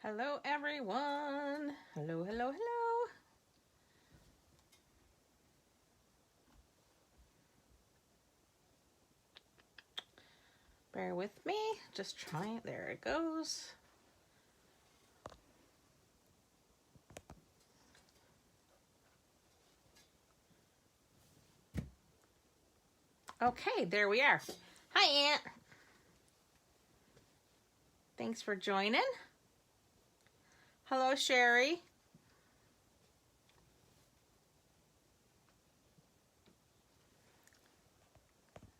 Hello, everyone. Hello, hello, hello. Bear with me. Just trying. There it goes. Okay, there we are. Hi, Aunt. Thanks for joining. Hello, Sherry.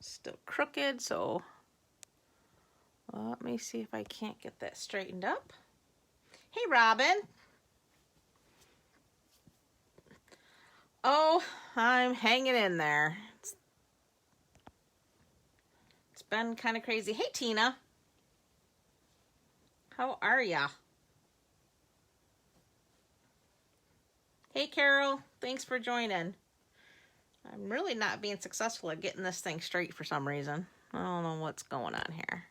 Still crooked, so let me see if I can't get that straightened up. Hey, Robin. Oh, I'm hanging in there. It's been kind of crazy. Hey, Tina. How are ya? Hey, Carol. Thanks for joining. I'm really not being successful at getting this thing straight for some reason. I don't know what's going on here.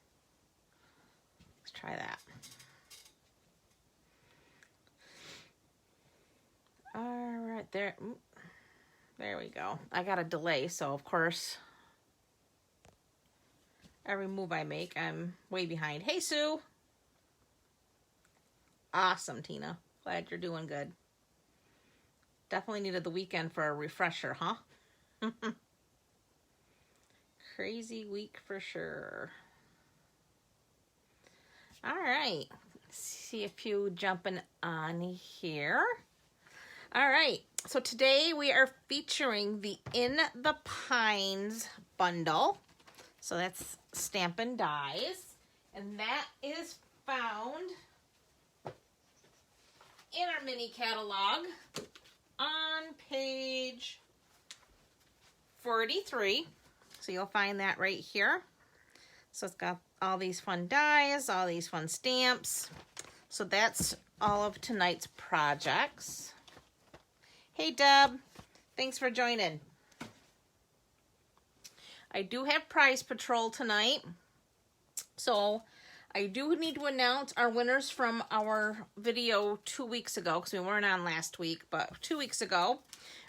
Let's try that. All right, there we go. I got a delay, so of course, every move I make, I'm way behind. Hey, Sue. Awesome, Tina. Glad you're doing good. Definitely needed the weekend for a refresher, huh? Crazy week for sure. All right. See a few jumping on here. All right. So today we are featuring the In the Pines bundle. So that's Stampin' Dies. And that is found in our mini catalog on page 43. So you'll find that right here. So it's got all these fun dies, all these fun stamps. So that's all of tonight's projects. Hey, Deb. Thanks for joining. I do have Prize Patrol tonight. So I do need to announce our winners from our video 2 weeks ago, because we weren't on last week, but 2 weeks ago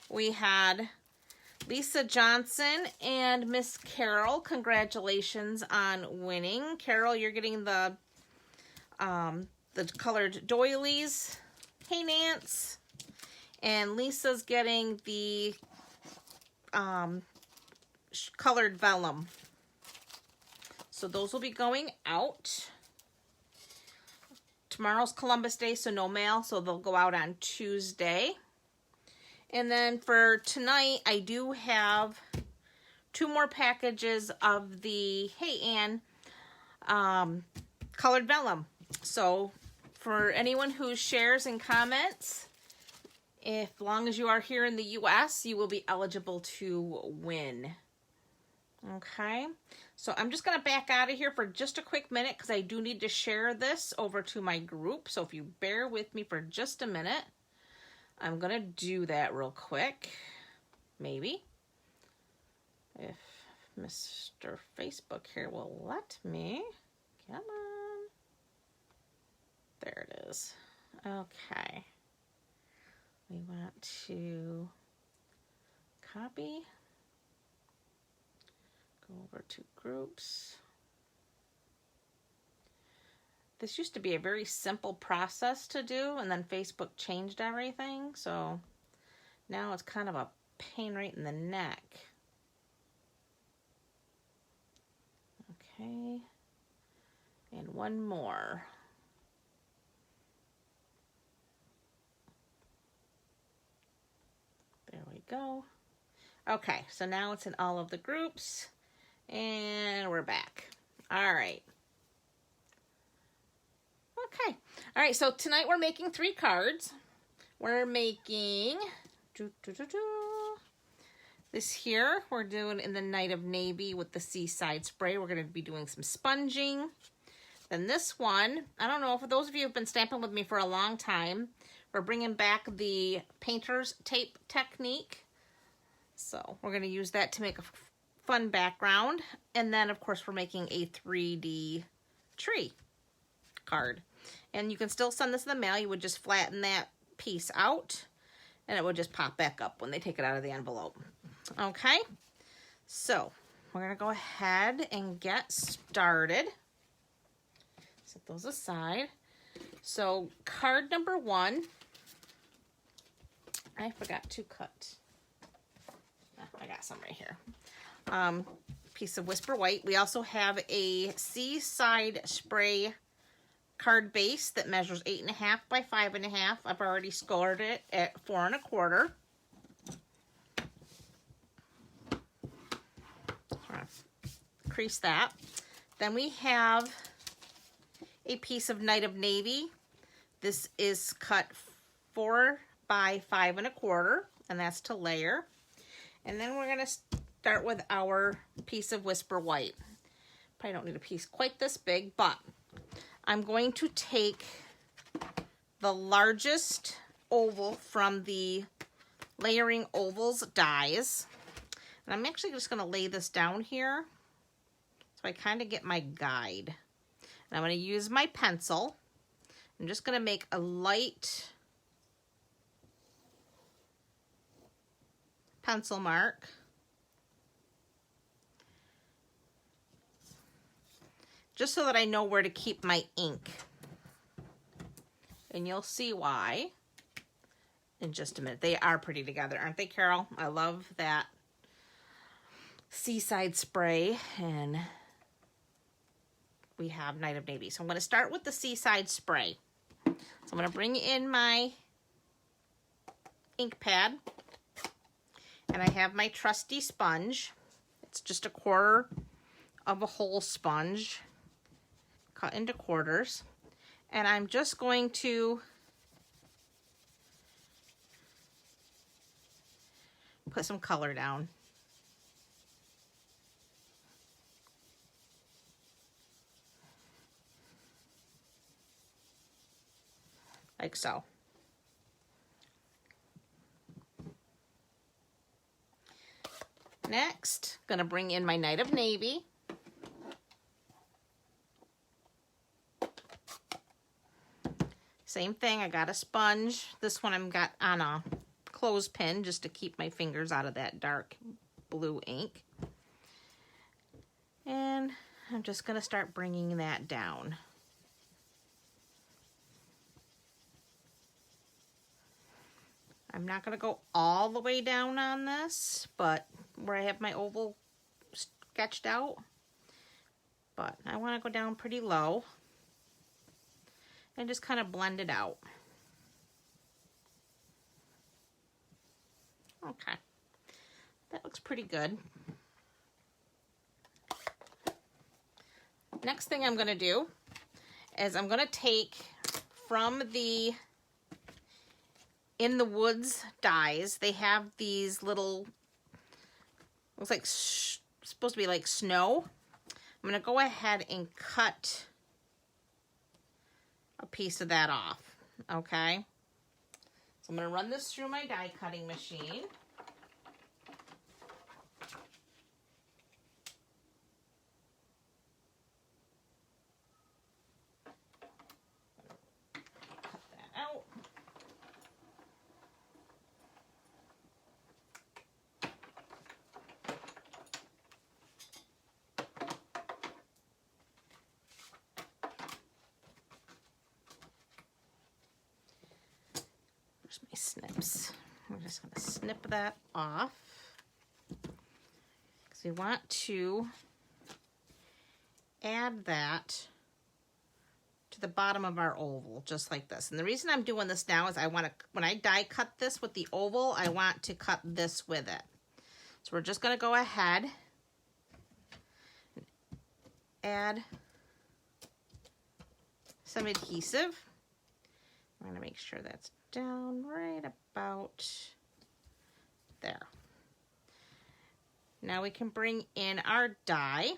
we had Lisa Johnson and Miss Carol. Congratulations on winning. Carol, you're getting the colored doilies. Hey, Nance. And Lisa's getting the colored vellum. So those will be going out. Tomorrow's Columbus Day, so no mail, so they'll go out on Tuesday. And then for tonight, I do have 2 more packages of the Hey Ann colored vellum. So for anyone who shares and comments, as long as you are here in the US, you will be eligible to win. Okay, so I'm just going to back out of here for just a quick minute because I do need to share this over to my group. So if you bear with me for just a minute, I'm going to do that real quick. Maybe. If Mr. Facebook here will let me. Come on. There it is. Okay. We want to copy. Go over to groups. This used to be a very simple process to do, and then Facebook changed everything, so now it's kind of a pain right in the neck. Okay, and one more. There we go. Okay, so now it's in all of the groups, and we're back. All right. Okay. All right, so tonight we're making 3 cards. We're making this here. We're doing in the Night of Navy with the Seaside Spray. We're going to be doing some sponging. Then this one, I don't know, for those of you who've been stamping with me for a long time, we're bringing back the painter's tape technique. So we're going to use that to make a fun background. And then, of course, we're making a 3D tree card. And you can still send this in the mail. You would just flatten that piece out and it would just pop back up when they take it out of the envelope. Okay, so we're gonna go ahead and get started. Set those aside. So card number 1, I forgot to cut. I got some right here. Piece of Whisper White. We also have a Seaside Spray card base that measures 8.5 by 5.5. I've already scored it at 4 1/4. Crease that. Then we have a piece of Night of Navy. This is cut 4 by 5 1/4, and that's to layer. And then we're gonna start with our piece of Whisper White. Probably don't need a piece quite this big, but I'm going to take the largest oval from the Layering Ovals dies, and I'm actually just gonna lay this down here so I kind of get my guide. And I'm going to use my pencil. I'm just going to make a light pencil mark. Just so that I know where to keep my ink. And you'll see why in just a minute. They are pretty together, aren't they, Carol? I love that Seaside Spray, and we have Night of Navy. So I'm going to start with the Seaside Spray. So I'm going to bring in my ink pad, and I have my trusty sponge. It's just 1/4 of a whole sponge cut into quarters, and I'm just going to put some color down. Like so. Next, gonna bring in my Night of Navy. Same thing, I got a sponge. This one I've got on a clothespin just to keep my fingers out of that dark blue ink. And I'm just gonna start bringing that down. I'm not going to go all the way down on this, but where I have my oval sketched out. But I want to go down pretty low and just kind of blend it out. Okay, that looks pretty good. Next thing I'm going to do is I'm going to take from the In the Woods dies, they have these little, looks like supposed to be like snow. I'm going to go ahead and cut a piece of that off, okay? So I'm going to run this through my die cutting machine. Cut that out. My snips. We're just going to snip that off because we want to add that to the bottom of our oval, just like this. And the reason I'm doing this now is I want to, when I die cut this with the oval, I want to cut this with it. So we're just going to go ahead and add some adhesive. I'm going to make sure that's down right about there. Now we can bring in our die.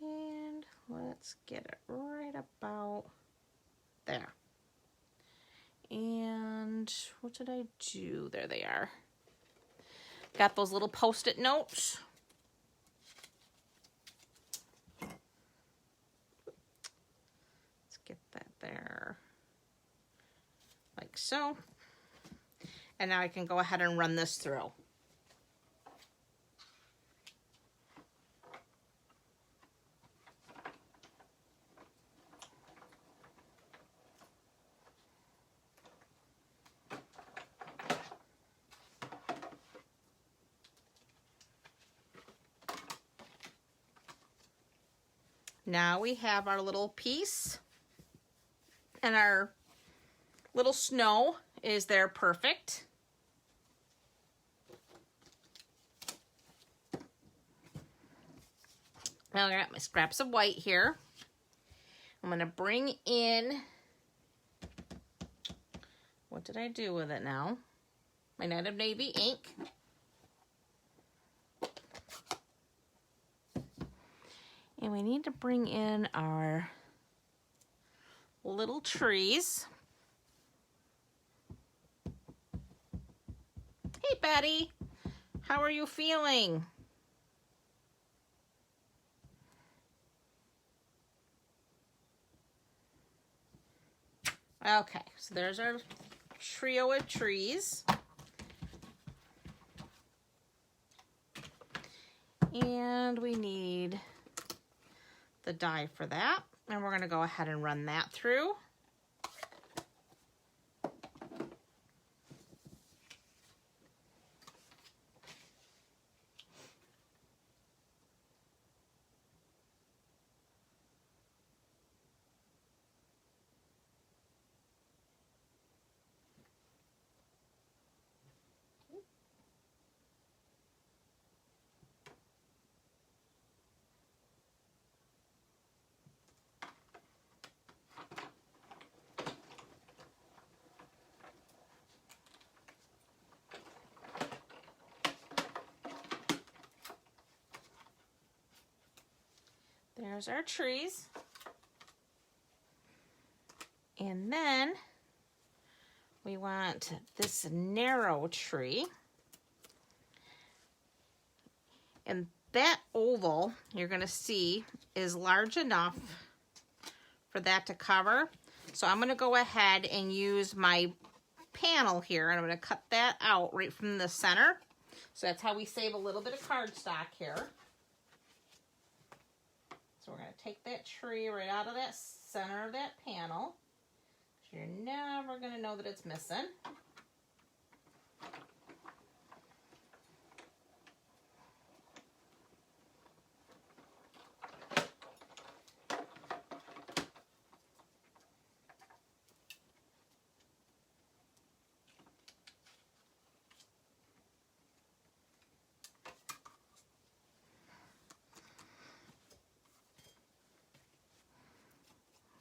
And let's get it right about there. And what did I do? There they are. Got those little Post-it notes. so. And now I can go ahead and run this through. Now we have our little piece, and our little snow is there perfect. Now I got my scraps of white here. I'm going to bring in, what did I do with it now? My Night of Navy ink. And we need to bring in our little trees. Hey, Betty, how are you feeling? Okay, so there's our trio of trees. And we need the die for that. And we're going to go ahead and run that through. There's our trees. And then we want this narrow tree. And that oval, you're going to see, is large enough for that to cover. So I'm going to go ahead and use my panel here, and I'm going to cut that out right from the center. So that's how we save a little bit of cardstock here. So we're going to take that tree right out of that center of that panel. You're never going to know that it's missing.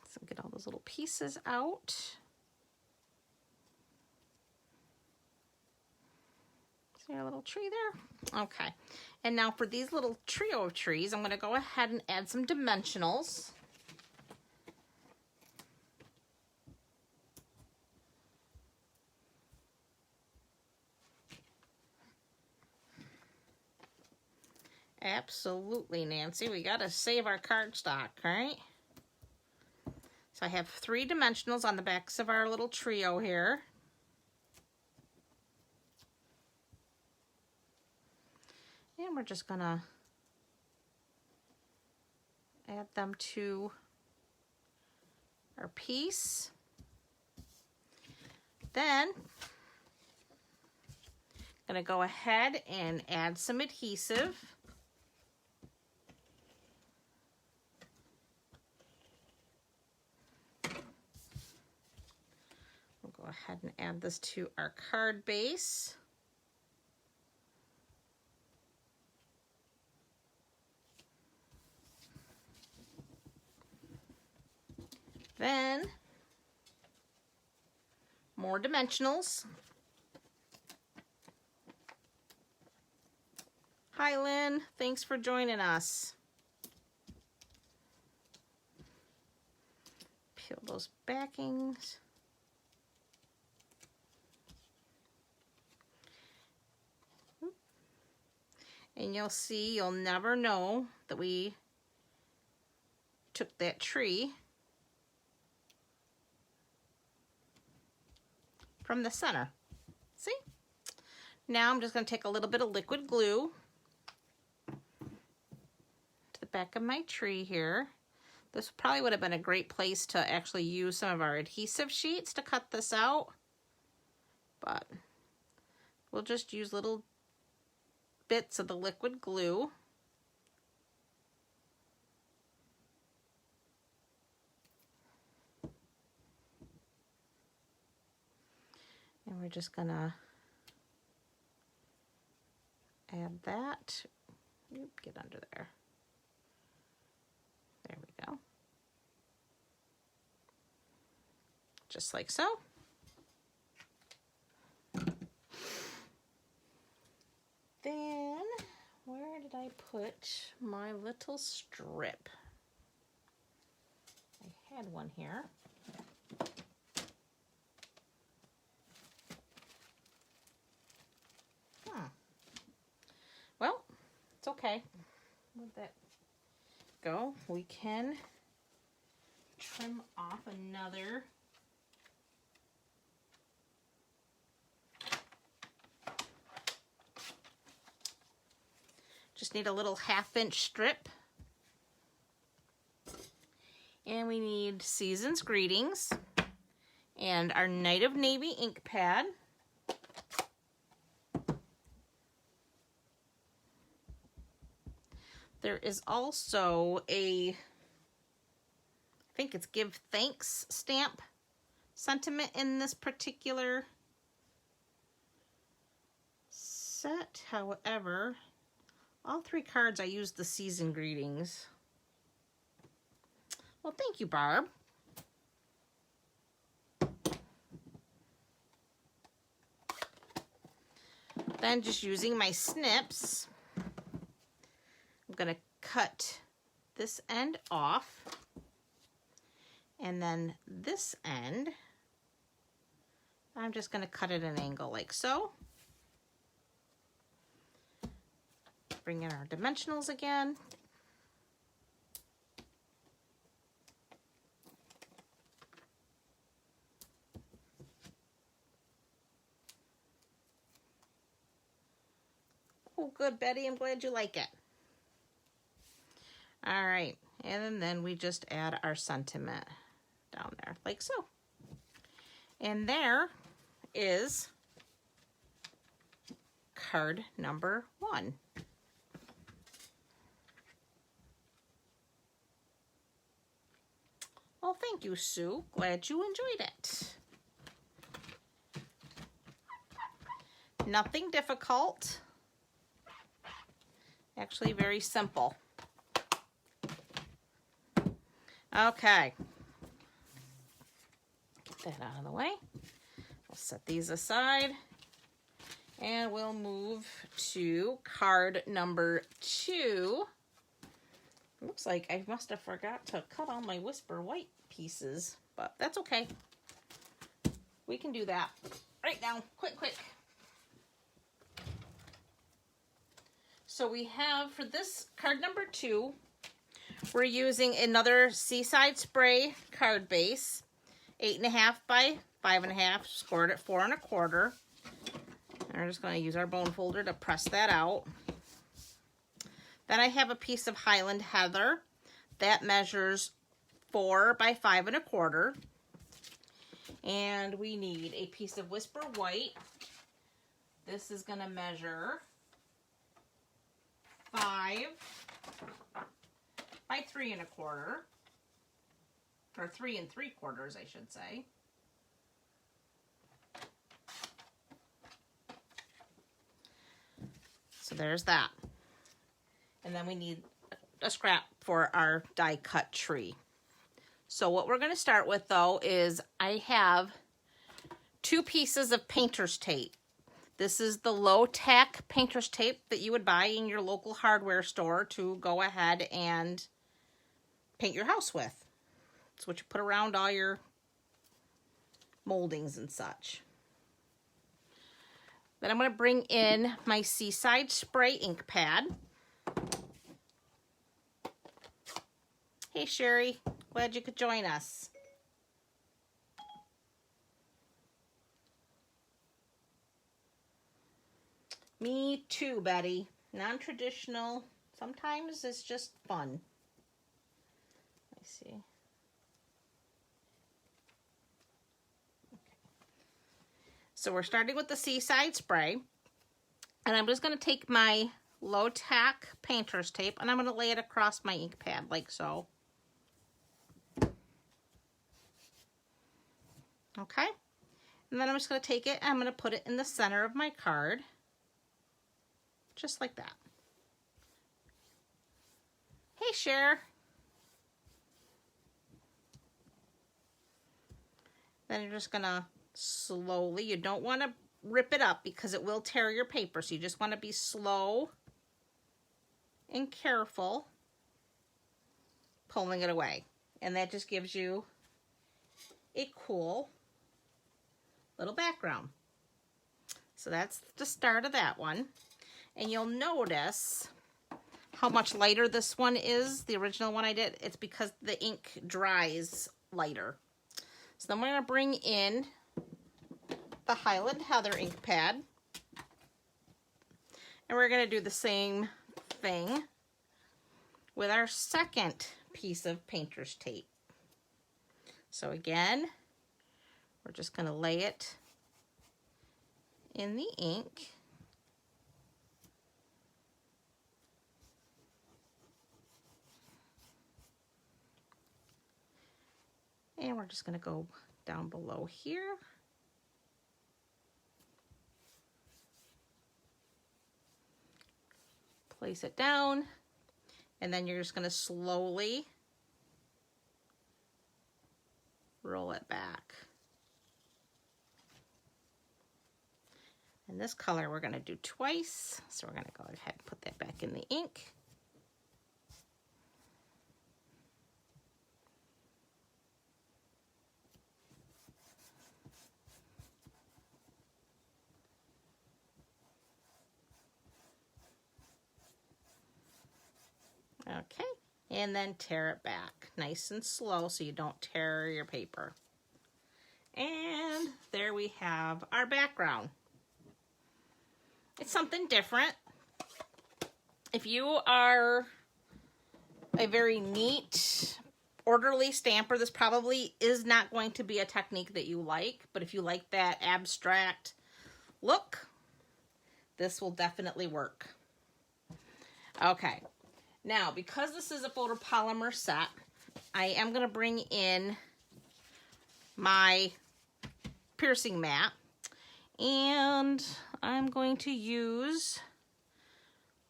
So get all those little pieces out. See our little tree there? Okay. And now for these little trio of trees, I'm going to go ahead and add some dimensionals. Absolutely, Nancy. We got to save our cardstock, right? So I have 3 dimensionals on the backs of our little trio here. And we're just going to add them to our piece. Then I'm going to go ahead and add some adhesive. We'll go ahead and add this to our card base. Then more dimensionals. Hi, Lynn. Thanks for joining us. Peel those backings. And you'll see, you'll never know that we took that tree, from the center. See? Now I'm just going to take a little bit of liquid glue to the back of my tree here. This probably would have been a great place to actually use some of our adhesive sheets to cut this out, but we'll just use little bits of the liquid glue. And we're just gonna add that. Oop, get under there. There we go. Just like so. Then, where did I put my little strip? I had one here. Well, it's okay. Let that go. We can trim off another just need a little 1/2-inch strip. And we need Season's Greetings and our Night of Navy ink pad. There is also a, I think it's Give Thanks stamp sentiment in this particular set. However, all 3 cards I used the Season Greetings. Well, thank you, Barb. Then just using my snips, I'm going to cut this end off, and then this end, I'm just going to cut at an angle like so. Bring in our dimensionals again. Oh, good, Betty. I'm glad you like it. All right, and then we just add our sentiment down there, like so. And there is card number 1. Well, thank you, Sue. Glad you enjoyed it. Nothing difficult. Actually, very simple. Okay. Get that out of the way. We'll set these aside. And we'll move to card number 2. Looks like I must have forgot to cut all my Whisper White pieces, but that's okay. We can do that right now. Quick. So we have, for this card number 2, we're using another Seaside Spray card base, 8.5 by 5.5, scored at 4 1/4. And we're just going to use our bone folder to press that out. Then I have a piece of Highland Heather that measures 4 by 5 1/4. And we need a piece of Whisper White. This is going to measure 5 by 3 1/4, or 3 3/4, I should say. So there's that. And then we need a scrap for our die cut tree. So what we're going to start with, though, is I have 2 pieces of painter's tape. This is the low-tack painter's tape that you would buy in your local hardware store to go ahead and paint your house with. It's what you put around all your moldings and such. Then I'm going to bring in my Seaside Spray ink pad. Hey, Sherry. Glad you could join us. Me too, Betty. Non-traditional. Sometimes it's just fun. Let me see. Okay. So we're starting with the Seaside Spray. And I'm just going to take my low-tack painter's tape and I'm going to lay it across my ink pad like so. Okay. And then I'm just going to take it and I'm going to put it in the center of my card. Just like that. Hey, Cher. Then you're just going to slowly, you don't want to rip it up because it will tear your paper. So you just want to be slow and careful pulling it away. And that just gives you a cool little background. So that's the start of that one. And you'll notice how much lighter this one is, the original one I did. It's because the ink dries lighter. So then we're going to bring in the Highland Heather ink pad. And we're going to do the same thing with our second piece of painter's tape. So again, we're just going to lay it in the ink. And we're just going to go down below here. Place it down. And then you're just going to slowly roll it back. And this color we're going to do twice. So we're going to go ahead and put that back in the ink. Okay, and then tear it back nice and slow so you don't tear your paper. And there we have our background. It's something different. If you are a very neat, orderly stamper, this probably is not going to be a technique that you like, but if you like that abstract look, this will definitely work. Okay. Now, because this is a photopolymer set, I am going to bring in my piercing mat. And I'm going to use,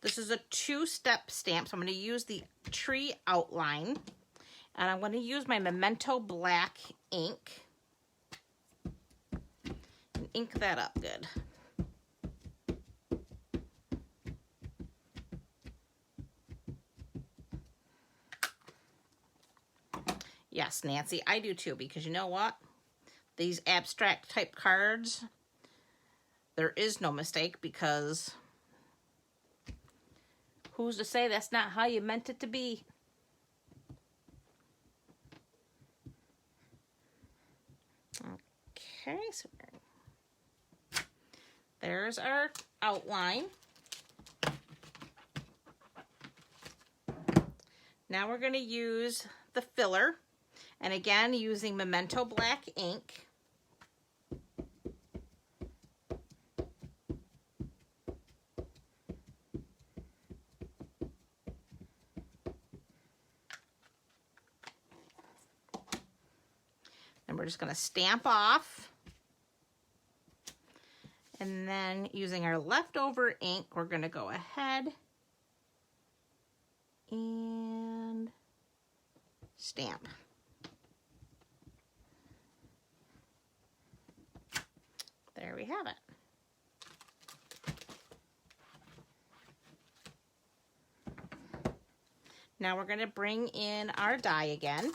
this is a 2-step stamp, so I'm going to use the tree outline. And I'm going to use my Memento Black ink. And ink that up good. Yes, Nancy, I do too, because you know what? These abstract type cards, there is no mistake, because who's to say that's not how you meant it to be? Okay, so there's our outline. Now we're going to use the filler. And again, using Memento Black ink. And we're just going to stamp off. And then using our leftover ink, we're going to go ahead and stamp. There we have it. Now we're going to bring in our die again. And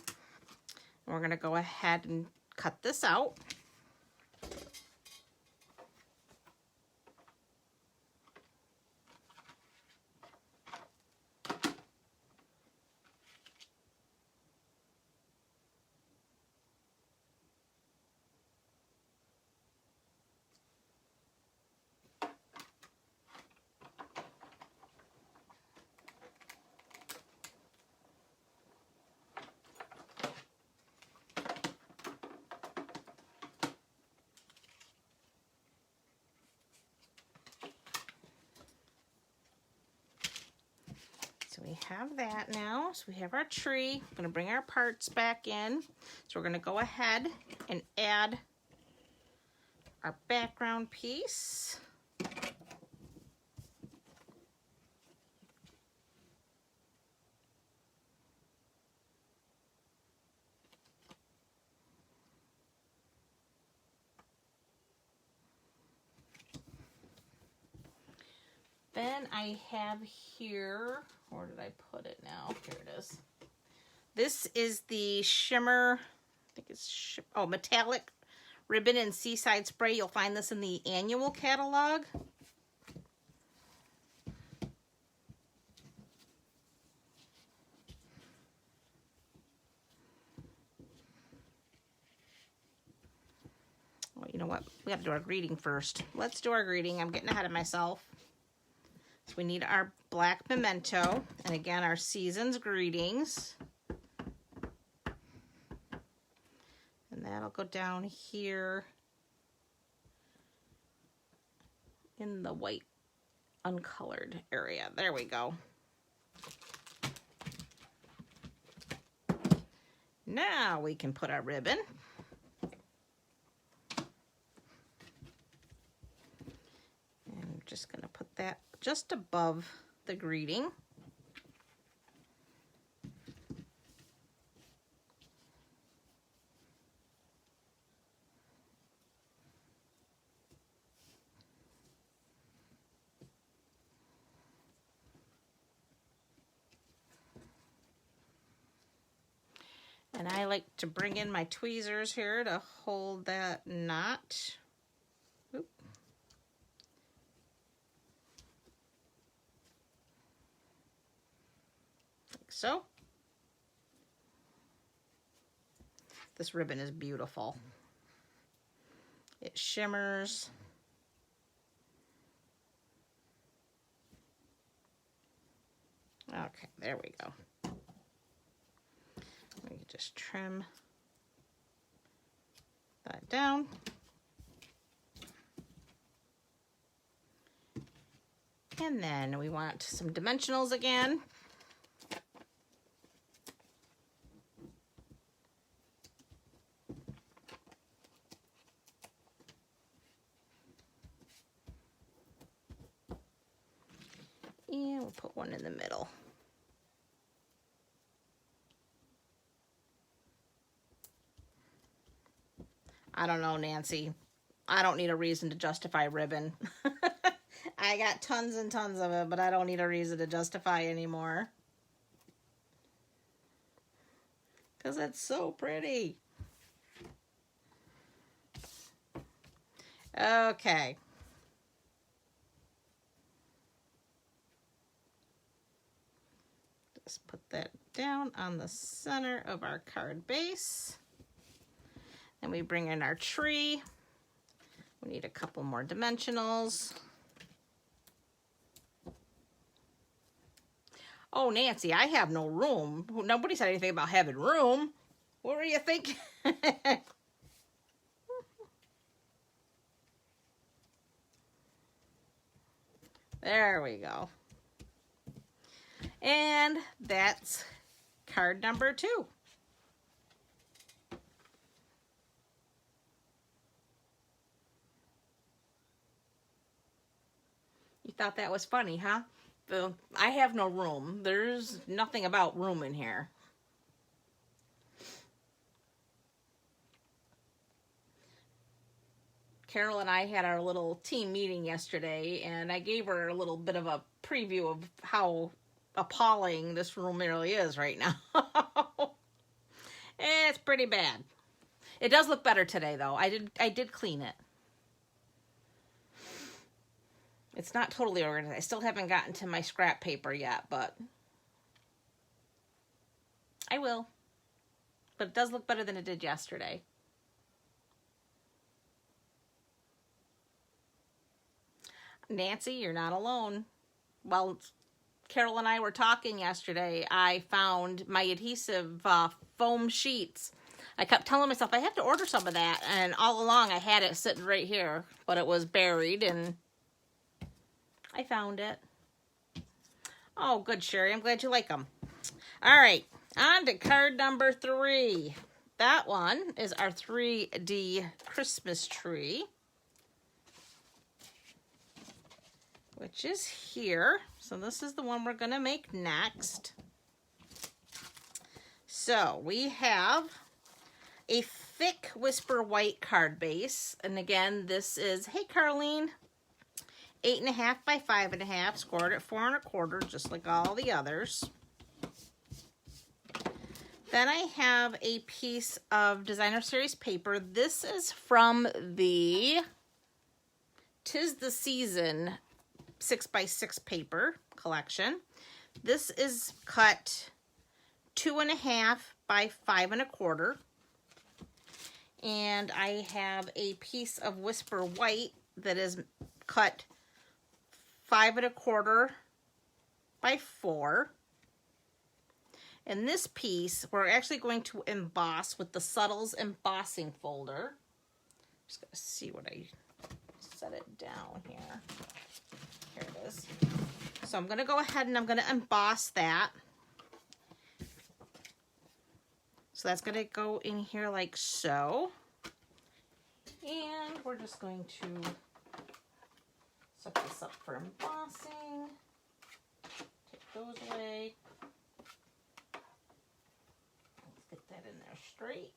we're going to go ahead and cut this out. have that now. So we have our tree. I'm going to bring our parts back in. So we're going to go ahead and add our background piece. Then I have here, where did I put it now? Here it is. This is the shimmer, I think it's, metallic ribbon and seaside spray. You'll find this in the annual catalog. Well, you know what? We got to do our greeting first. Let's do our greeting. I'm getting ahead of myself. So we need our black memento, and again, our season's greetings. And that'll go down here in the white uncolored area. There we go. Now we can put our ribbon. And I'm just going to put that just above the greeting. And I like to bring in my tweezers here to hold that knot. Oop. Like so. This ribbon is beautiful. It shimmers. Okay, there we go. We can just trim that down. And then we want some dimensionals again. And we'll put one in the middle. I don't know, Nancy. I don't need a reason to justify ribbon. I got tons and tons of it, but I don't need a reason to justify anymore. Because it's so pretty. Okay. Just put that down on the center of our card base. And we bring in our tree. We need a couple more dimensionals. Oh, Nancy, I have no room. Nobody said anything about having room. What were you thinking? There we go. And that's card number 2. You thought that was funny, huh? I have no room. There's nothing about room in here. Carol and I had our little team meeting yesterday, and I gave her a little bit of a preview of how appalling this room really is right now. It's pretty bad. It does look better today, though. I did clean it. It's not totally organized. I still haven't gotten to my scrap paper yet, but I will. But it does look better than it did yesterday. Nancy, you're not alone. While Carol and I were talking yesterday, I found my adhesive foam sheets. I kept telling myself I have to order some of that, and all along I had it sitting right here, but it was buried, and I found it. Oh, good, Sherry. I'm glad you like them. All right, on to card number 3. That one is our 3D Christmas tree, which is here. So this is the one we're going to make next. So we have a thick Whisper White card base. And again, this is, hey, Carlene, 8.5 by 5.5, scored at 4 1/4, just like all the others. Then I have a piece of Designer Series paper. This is from the 'Tis the Season 6x6 paper collection. This is cut 2.5 by 5 1/4. And I have a piece of Whisper White that is cut 5 1/4 by 4. And this piece, we're actually going to emboss with the Subtles embossing folder. Just gotta see what I set it down here. Here it is. So I'm gonna go ahead and I'm gonna emboss that. So that's gonna go in here like so. And we're just going to set this up for embossing. Take those away. Let's get that in there straight.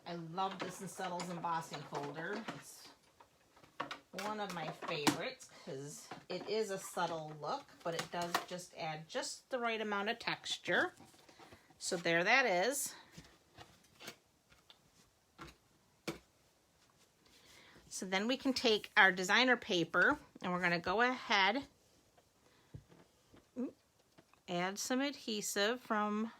I love this in Subtles embossing folder. It's one of my favorites because it is a subtle look, but it does just add just the right amount of texture. So there that is. So then we can take our designer paper and we're going to go ahead, add some adhesive from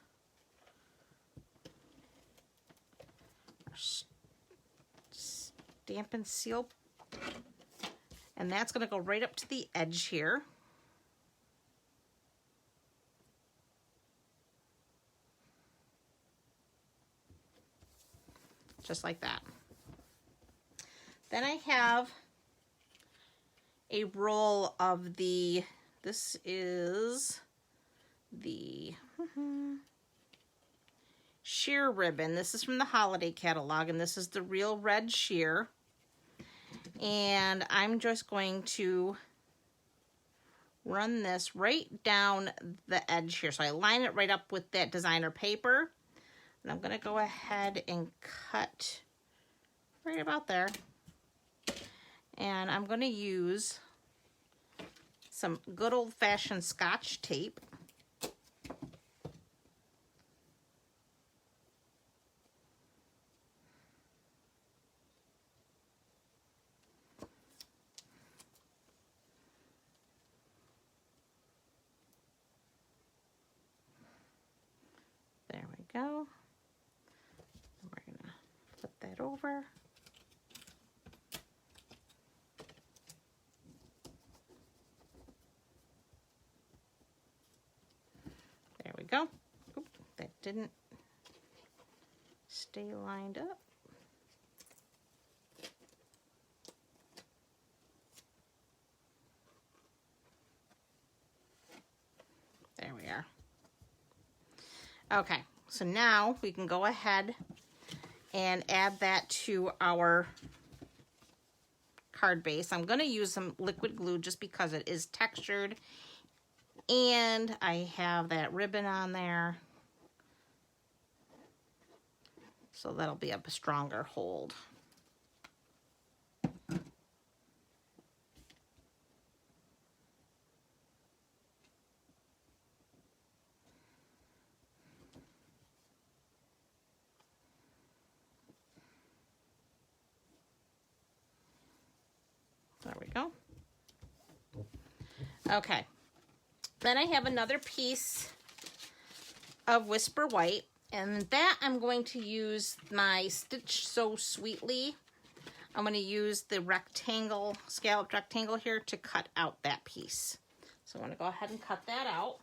Stamp and Seal, and that's going to go right up to the edge here. Just like that. Then I have a roll of the, this is the sheer ribbon. This is from the holiday catalog, and this is the real red sheer. And I'm just going to run this right down the edge here. So I line it right up with that designer paper. And I'm going to go ahead and cut right about there. And I'm going to use some good old-fashioned Scotch tape. There we go. We're going to flip that over. There we go. Oop, that didn't stay lined up. There we are. Okay, so now we can go ahead and add that to our card base. I'm going to use some liquid glue just because it is textured. And I have that ribbon on there. So that'll be a stronger hold. There we go. Okay. Then I have another piece of Whisper White, and that I'm going to use my Stitch So Sweetly. I'm going to use the rectangle, scalloped rectangle here to cut out that piece. So I'm going to go ahead and cut that out.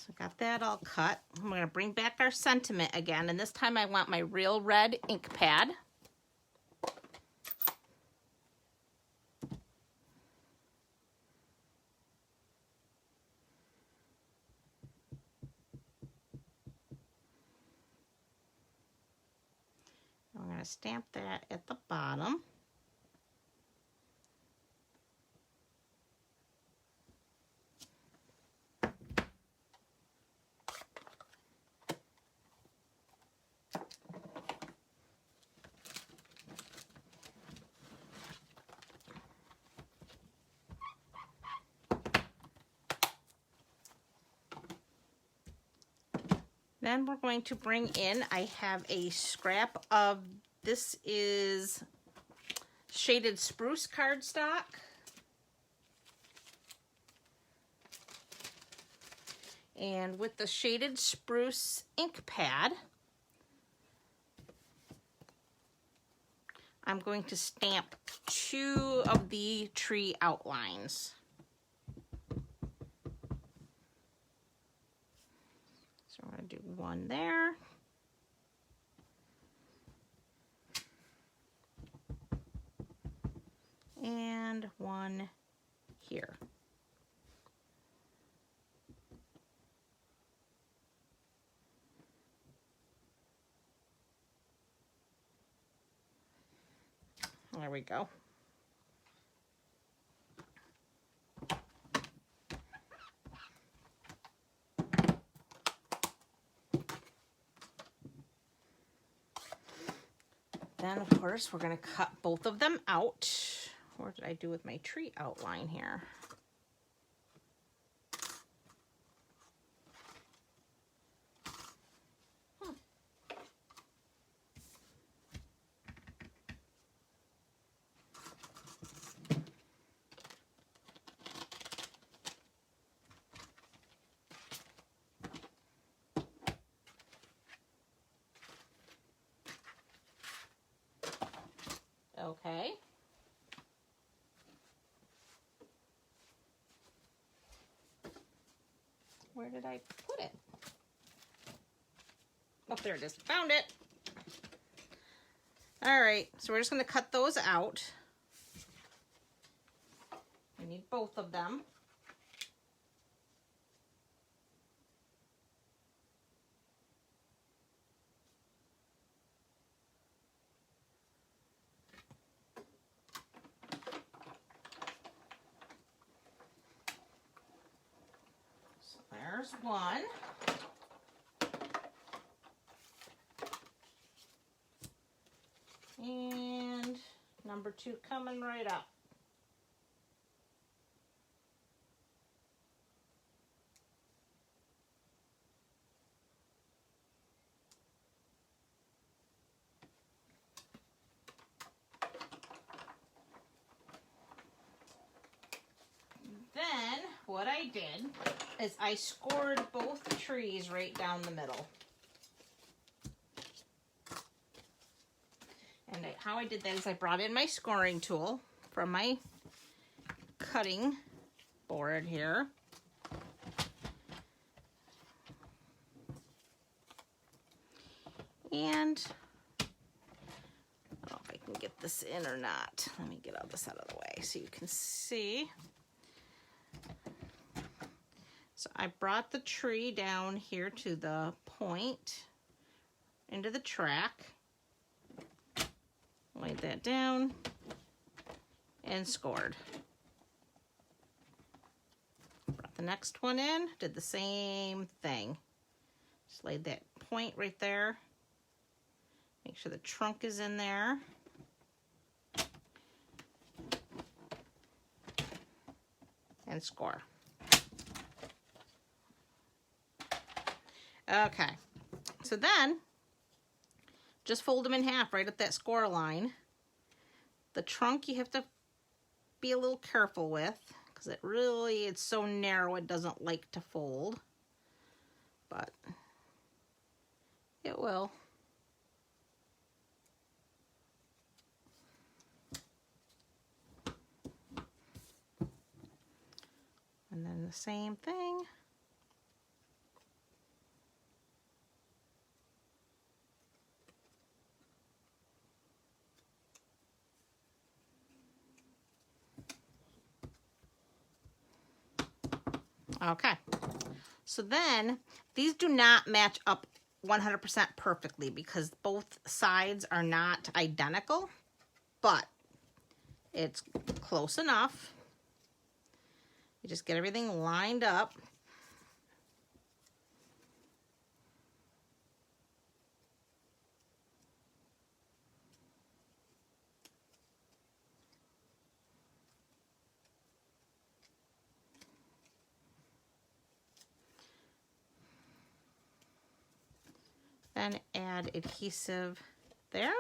So I got that all cut. I'm going to bring back our sentiment again, and this time I want my real red ink pad. I'm going to stamp that at the bottom. Then we're going to bring in, I have a scrap of, this is shaded spruce cardstock. And with the shaded spruce ink pad, I'm going to stamp 2 of the tree outlines. So I'm going to do 1 there. And 1 here. There we go. Then, of course, we're going to cut both of them out. What did I do with my tree outline here? Okay. Where did I put it? Oh, there it is. Found it. All right, so we're just going to cut those out. We need both of them. So there's one. And number 2 coming right up. Then what I did is I scored both trees right down the middle. And how I did that is I brought in my scoring tool from my cutting board here. And I don't know if I can get this in or not. Let me get all this out of the way so you can see. So I brought the tree down here to the point into the track. Laid that down and scored. Brought the next one in, did the same thing. Just laid that point right there. Make sure the trunk is in there. And score. Okay, so then just fold them in half right at that score line. The trunk you have to be a little careful with because it's so narrow it doesn't like to fold, but it will. And then the same thing. Okay. So then these do not match up 100% perfectly because both sides are not identical, but it's close enough. You just get everything lined up. Then add adhesive there.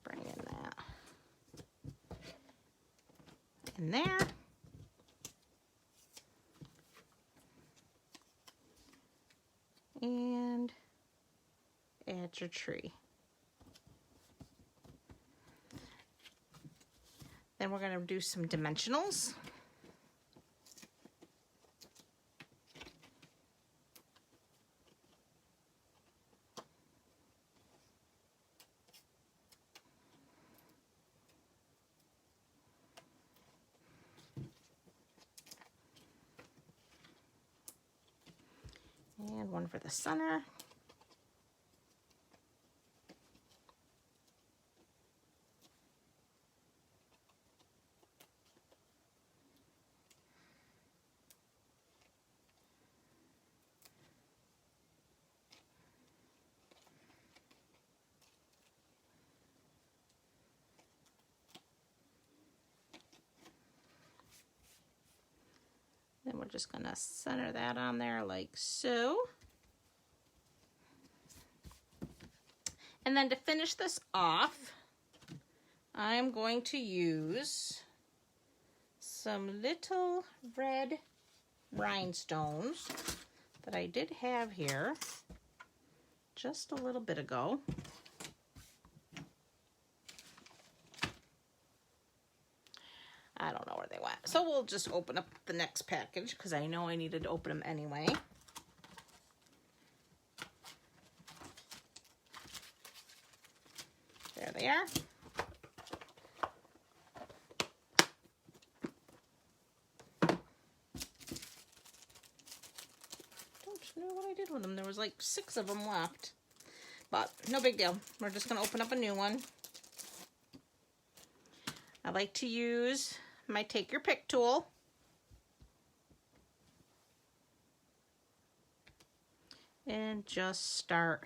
Bring in that in there. And add your tree. Then we're going to do some dimensionals. And one for the center. Then we're just going to center that on there like so. And then to finish this off, I'm going to use some little red rhinestones that I did have here just a little bit ago. I don't know where they went. So we'll just open up the next package because I know I needed to open them anyway. There they are. Don't know what I did with them. There was like 6 of them left. But no big deal. We're just going to open up a new one. I like to use my Take Your Pick tool. And just start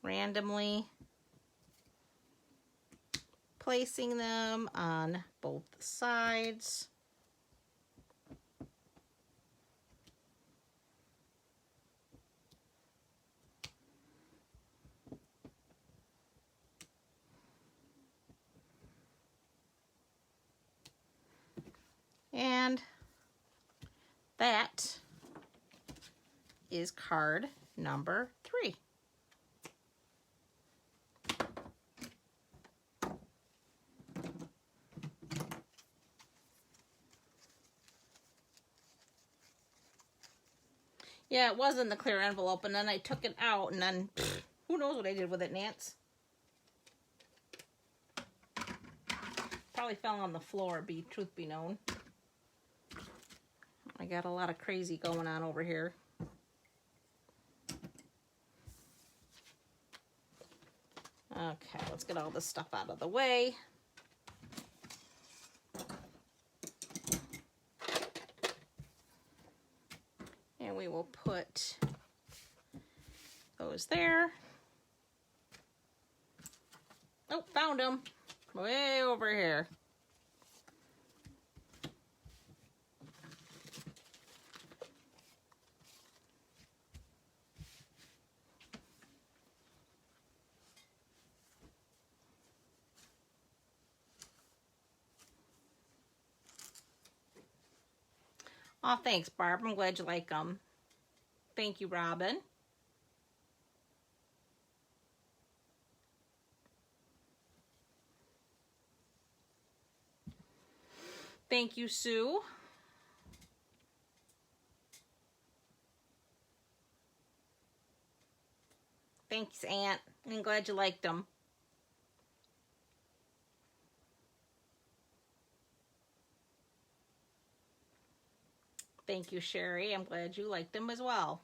randomly placing them on both sides. And that is card number 3. Yeah, it was in the clear envelope, and then I took it out, and then who knows what I did with it, Nance? Probably fell on the floor, truth be known. I got a lot of crazy going on over here. Okay, let's get all this stuff out of the way. And we will put those there. Oh, found them. Way over here. Oh, thanks, Barb. I'm glad you like them. Thank you, Robin. Thank you, Sue. Thanks, Aunt. I'm glad you liked them. Thank you, Sherry. I'm glad you liked them as well.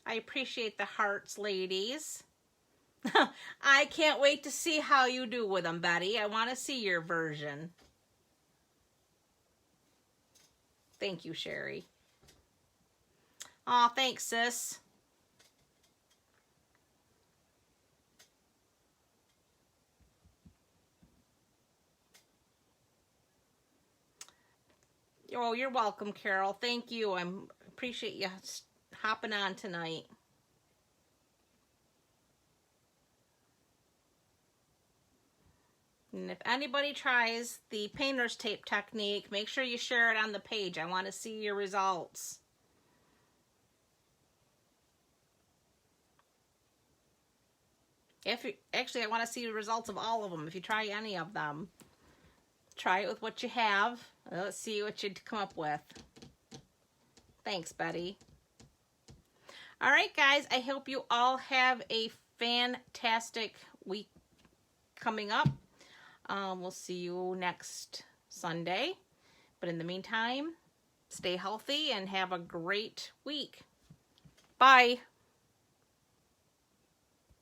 I appreciate the hearts, ladies. I can't wait to see how you do with them, Betty. I want to see your version. Thank you, Sherry. Aw, thanks, sis. Oh, you're welcome, Carol. Thank you. I appreciate you hopping on tonight. And if anybody tries the painter's tape technique, make sure you share it on the page. I want to see your results. Actually, I want to see the results of all of them. If you try any of them, try it with what you have. Let's see what you come up with. Thanks, Betty. All right, guys. I hope you all have a fantastic week coming up. We'll see you next Sunday. But in the meantime, stay healthy and have a great week. Bye.